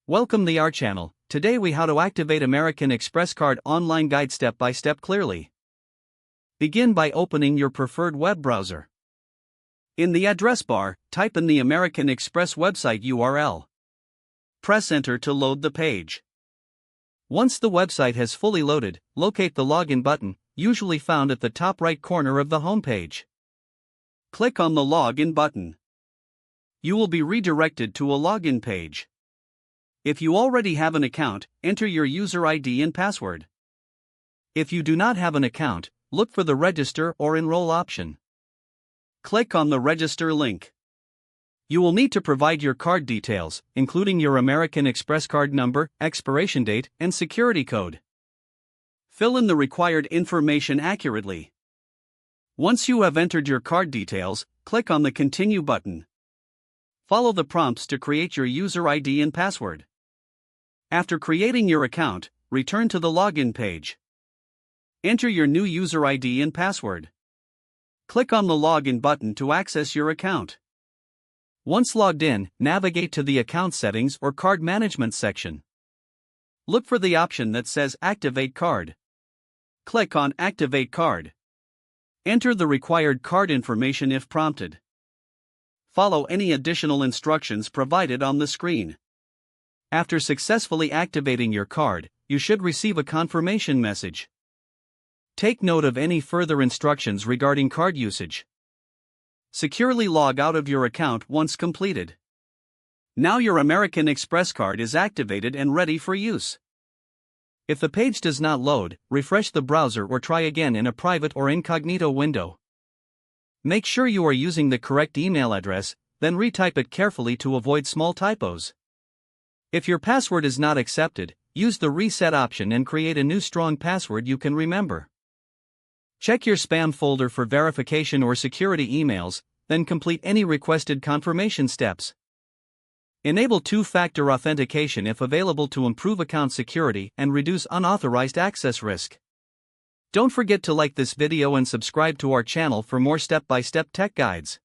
Welcome to our channel. Today we how to activate American Express card online guide step by step clearly. Begin by opening your preferred web browser. In the address bar, type in the American Express website URL. Press enter to load the page. Once the website has fully loaded, locate the login button, usually found at the top right corner of the homepage. Click on the login button. You will be redirected to a login page. If you already have an account, enter your user ID and password. If you do not have an account, look for the register or enroll option. Click on the register link. You will need to provide your card details, including your American Express card number, expiration date, and security code. Fill in the required information accurately. Once you have entered your card details, click on the Continue button. Follow the prompts to create your user ID and password. After creating your account, return to the login page. Enter your new user ID and password. Click on the Login button to access your account. Once logged in, navigate to the Account Settings or Card Management section. Look for the option that says Activate Card. Click on Activate Card. Enter the required card information if prompted. Follow any additional instructions provided on the screen. After successfully activating your card, you should receive a confirmation message. Take note of any further instructions regarding card usage. Securely log out of your account once completed. Now your American Express card is activated and ready for use. If the page does not load, refresh the browser or try again in a private or incognito window. Make sure you are using the correct email address, then retype it carefully to avoid small typos. If your password is not accepted, use the reset option and create a new strong password you can remember. Check your spam folder for verification or security emails, then complete any requested confirmation steps. Enable two-factor authentication if available to improve account security and reduce unauthorized access risk. Don't forget to like this video and subscribe to our channel for more step-by-step tech guides.